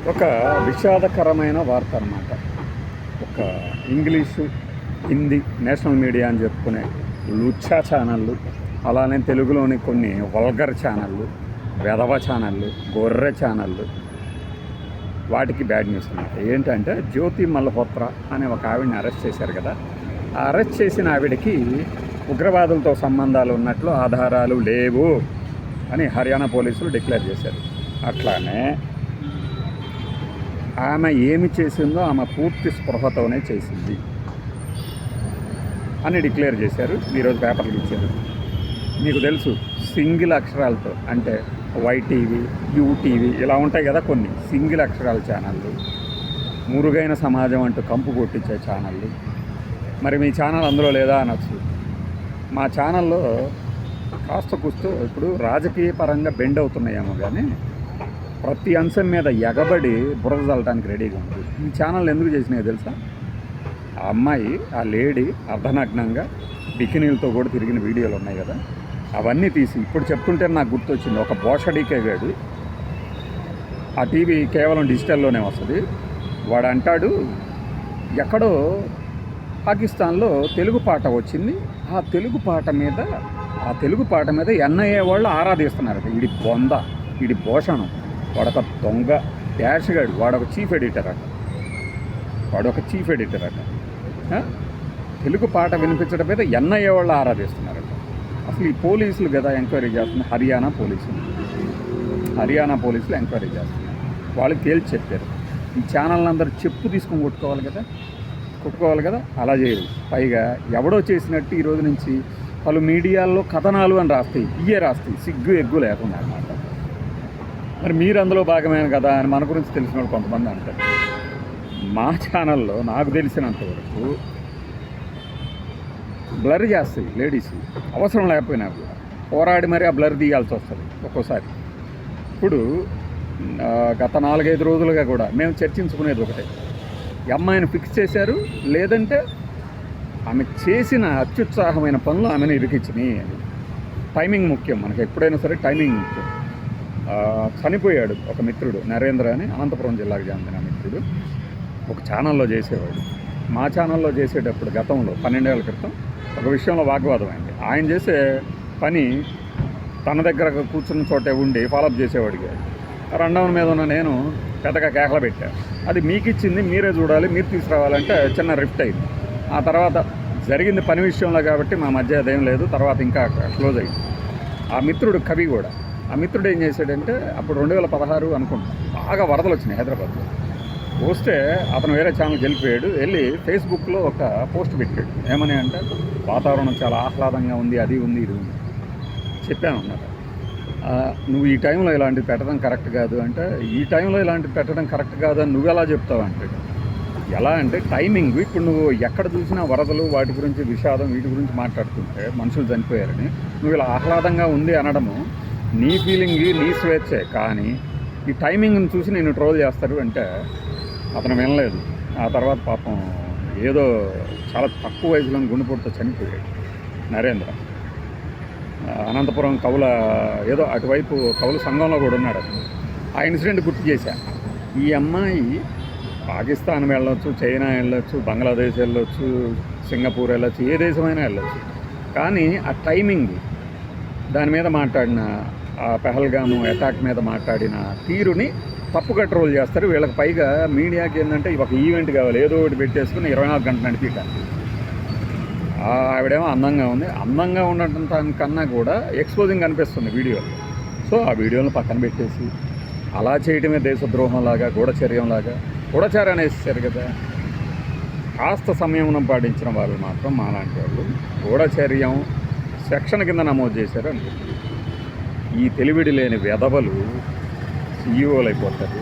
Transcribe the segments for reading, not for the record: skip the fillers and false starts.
ఒక విషాదకరమైన వార్త అన్నమాట. ఒక ఇంగ్లీషు, హిందీ నేషనల్ మీడియా అని చెప్పుకునే లుచ్చా ఛానళ్ళు, అలానే తెలుగులోని కొన్ని వల్గర్ ఛానళ్ళు, వెధవ ఛానళ్ళు, గొర్రె ఛానళ్ళు, వాటికి బ్యాడ్ న్యూస్ అన్నమాట. ఏంటంటే జ్యోతి మల్హోత్రా అనే ఒక ఆవిడని అరెస్ట్ చేశారు కదా. ఆ అరెస్ట్ చేసిన ఆవిడకి ఉగ్రవాదులతో సంబంధాలు ఉన్నట్లు ఆధారాలు లేవు అని హర్యానా పోలీసులు డిక్లేర్ చేశారు. అట్లానే ఆమె ఏమి చేసిందో ఆమె పూర్తి స్పృహతోనే చేసింది అని డిక్లేర్ చేశారు. ఈరోజు పేపర్లు ఇచ్చారు. మీకు తెలుసు, సింగిల్ అక్షరాలతో అంటే వైటీవీ, యూటీవీ ఇలా ఉంటాయి కదా కొన్ని సింగిల్ అక్షరాల ఛానళ్ళు, మురుగైన సమాజం అంటూ కంపు కొట్టించే ఛానళ్ళు. మరి మీ ఛానల్ అందులో లేదా అనొచ్చు. మా ఛానల్లో కాస్త కూస్తూ ఇప్పుడు రాజకీయ పరంగా బెండ్ అవుతున్నాయేమో కానీ ప్రతి అంశం మీద ఎగబడి బురద చల్లటానికి రెడీగా ఉంది. ఈ ఛానల్ ఎందుకు చేసినాయో తెలుసా? ఆ అమ్మాయి, ఆ లేడీ అర్ధనగ్నంగా బికినీలతో కూడా తిరిగిన వీడియోలు ఉన్నాయి కదా, అవన్నీ తీసి ఇప్పుడు చెప్తుంటే నాకు గుర్తొచ్చింది. ఒక బోషడీకే గాడు, ఆ టీవీ కేవలం డిజిటల్లోనే వస్తుంది, వాడు అంటాడు ఎక్కడో పాకిస్తాన్లో తెలుగు పాట వచ్చింది, ఆ తెలుగు పాట మీద ఎన్ఐఏ వాళ్ళు ఆరాధిస్తున్నారట. వీడి బొంద, వీడి భూషణం, వాడొక దొంగ డాష్ గాడు, వాడొక చీఫ్ ఎడిటర్ అట. తెలుగు పాట వినిపించడం మీద ఎన్ఐఏ వాళ్ళు ఆరాధిస్తున్నారట. అసలు ఈ పోలీసులు కదా ఎంక్వైరీ చేస్తున్నారు, హర్యానా పోలీసులు ఎంక్వైరీ చేస్తున్నారు. వాళ్ళకి తేల్చి చెప్పారు. ఈ ఛానల్ అందరూ చెప్పు తీసుకొని కొట్టుకోవాలి కదా, అలా చేయరు. పైగా ఎవడో చేసినట్టు ఈ రోజు నుంచి పలు మీడియాల్లో కథనాలు అని రాస్తాయి, సిగ్గు ఎగ్గు లేకుండా అన్నమాట. మరి మీరు అందులో భాగమైన కదా అని మన గురించి తెలిసిన వాళ్ళు కొంతమంది అంటారు. మా ఛానల్లో నాకు తెలిసినంత వరకు బ్లర్ చేస్తాయి లేడీస్, అవసరం లేకపోయినా కూడా పోరాడి మరి ఆ బ్లర్ తీయాల్సి వస్తుంది ఒక్కోసారి. ఇప్పుడు గత 4-5 రోజులుగా కూడా మేము చర్చించుకునేది ఒకటే, ఈ అమ్మాయిని ఫిక్స్ చేశారు, లేదంటే ఆమె చేసిన అత్యుత్సాహమైన పనులు ఆమెను ఇరికిచ్చినాయి. టైమింగ్ ముఖ్యం, మనకి ఎప్పుడైనా సరే టైమింగ్ ముఖ్యం. చనిపోయాడు ఒక మిత్రుడు, నరేంద్ర అని, అనంతపురం జిల్లాకు చెందిన మిత్రుడు, ఒక ఛానల్లో చేసేవాడు. మా ఛానల్లో చేసేటప్పుడు గతంలో 12 ఏళ్ల క్రితం ఒక విషయంలో వాగ్వాదం అయింది. ఆయన చేసే పని తన దగ్గర కూర్చున్న చోటే ఉండి ఫాలోఅప్ చేసేవాడు కాదు. రెండవన మీద ఉన్న నేను పెద్దగా కేకలు పెట్టాను, అది మీకు ఇచ్చింది మీరే చూడాలి, మీరు తీసుకురావాలంటే చిన్న రిఫ్ట్ అయింది. ఆ తర్వాత జరిగింది పని విషయంలో కాబట్టి మా మధ్య అదేం లేదు, తర్వాత ఇంకా క్లోజ్ అయింది. ఆ మిత్రుడు కవి కూడా, ఆ మిత్రుడు ఏం చేశాడంటే అప్పుడు 2016 అనుకుంటా, బాగా వరదలు వచ్చినాయి హైదరాబాద్లో. వస్తే అతను వేరే ఛానల్కి వెళ్ళి ఫేస్బుక్లో ఒక పోస్ట్ పెట్టాడు. ఏమని అంటే, వాతావరణం చాలా ఆహ్లాదంగా ఉంది, అది ఉంది, ఇది ఉంది. చెప్పాను అన్నమాట, నువ్వు ఈ టైంలో ఇలాంటివి పెట్టడం కరెక్ట్ కాదు అంటే, ఈ టైంలో ఇలాంటివి పెట్టడం కరెక్ట్ కాదు అని నువ్వు ఎలా చెప్తావు అంటే, ఎలా అంటే టైమింగ్. ఇప్పుడు నువ్వు ఎక్కడ చూసినా వరదలు, వాటి గురించి విషాదం, వీటి గురించి మాట్లాడుతుంటే మనుషులు చనిపోయారని, నువ్వు ఇలా ఆహ్లాదంగా ఉంది అనడము నీ ఫీలింగ్, నీ స్వేచ్ఛే. కానీ ఈ టైమింగ్ని చూసి నేను ట్రోల్ చేస్తారు అంటే అతను వినలేదు. ఆ తర్వాత పాపం ఏదో చాలా తక్కువ వయసులో గుండెపోటుతో చనిపోయాడు నరేంద్ర. అనంతపురం కవుల ఏదో అటువైపు కవుల సంఘంలో కూడా ఉన్నాడు అతను. ఆ ఇన్సిడెంట్ గుర్తు చేశా. ఈ అమ్మాయి పాకిస్తాన్ వెళ్ళొచ్చు, చైనా వెళ్ళొచ్చు, బంగ్లాదేశ్ వెళ్ళొచ్చు, సింగపూర్ వెళ్ళొచ్చు, ఏ దేశమైనా వెళ్ళొచ్చు. కానీ ఆ టైమింగ్, దాని మీద మాట్లాడిన ఆ పెహల్గాము అటాక్ మీద మాట్లాడిన తీరుని తప్పుగా ట్రోల్ చేస్తారు. వీళ్ళకి పైగా మీడియాకి ఏంటంటే ఒక ఈవెంట్ కావాలి, ఏదో ఒకటి పెట్టేసుకుని 24 గంటలు నడిపించాలి. ఆవిడేమో అందంగా ఉండటం కన్నా కూడా ఎక్స్పోజింగ్ అనిపిస్తుంది వీడియోలో. సో ఆ వీడియోలను పక్కన పెట్టేసి అలా చేయటమే దేశద్రోహంలాగా, గూఢచారం అనేసారు కదా. కాస్త సంయమనం పాటించిన వాళ్ళు మాత్రం మాలాంటి వాళ్ళు గూఢచర్యం సెక్షన్ కింద నమోదు చేశారు అనుకుంటుంది. ఈ తెలివిడి లేని వెధవలు సీఈఓలు అయిపోతారు.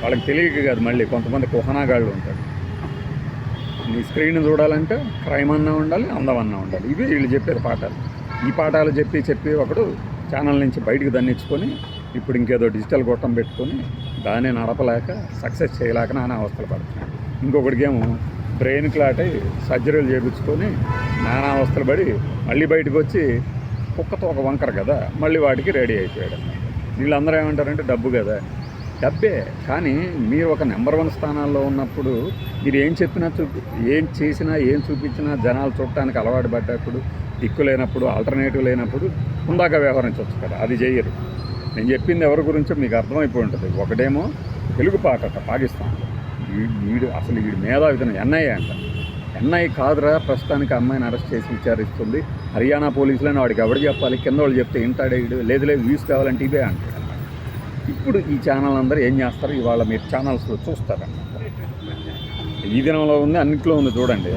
వాళ్ళకి తెలియక కాదు, మళ్ళీ కొంతమంది కుహనాగాళ్ళు ఉంటారు. నీ స్క్రీన్ చూడాలంటే క్రైమ్ అన్నా ఉండాలి, అందమన్నా ఉండాలి. ఇవే వీళ్ళు చెప్పారు పాఠాలు. ఈ పాఠాలు చెప్పి ఒకడు ఛానల్ నుంచి బయటకు దన్నించుకొని ఇప్పుడు ఇంకేదో డిజిటల్ గొట్టం పెట్టుకొని దాన్ని నడపలేక, సక్సెస్ చేయలేక నానా అవస్థలు పడుతున్నాడు. ఇంకొకటికేమో బ్రెయిన్ క్లాట్ అయ్యి సర్జరీలు చేయించుకొని నానా అవస్థలు పడి మళ్ళీ బయటకు వచ్చి కుక్కతో ఒక వంకర కదా, మళ్ళీ వాటికి రెడీ అయిపోయాడు. వీళ్ళందరూ ఏమంటారంటే డబ్బు కదా, డబ్బే. కానీ మీరు ఒక నెంబర్ 1 స్థానాల్లో ఉన్నప్పుడు మీరు ఏం చెప్పినా ఏం చేసినా ఏం చూపించినా జనాలు చూడటానికి అలవాటు పడ్డప్పుడు, దిక్కు లేనప్పుడు, ఆల్టర్నేటివ్ లేనప్పుడు హుందాగా వ్యవహరించవచ్చు కదా. అది చేయరు. నేను చెప్పింది ఎవరి గురించో మీకు అర్థమైపోయి ఉంటుంది. ఒకటేమో తెలుగు పాట పాకిస్తాన్, వీడు అసలు వీడి మేధావితనం ఎన్ఐఏ అంట. ఎన్ఐ కాదురా, ప్రస్తుతానికి అమ్మాయిని అరెస్ట్ చేసి విచారిస్తుంది. హర్యానా పోలీసులని వాడికి ఎవడు చెప్పాలి, కింద వాళ్ళు చెప్తే ఏంటాడే వీడు, లేదు వ్యూస్ కావాలంటే ఇవే అంటాడు. ఇప్పుడు ఈ ఛానల్ అందరూ ఏం చేస్తారు, ఇవాళ మీరు ఛానల్స్లో చూస్తారన్నమాట. ఈ దినంలో ఉంది, అన్నింటిలో ఉంది చూడండి.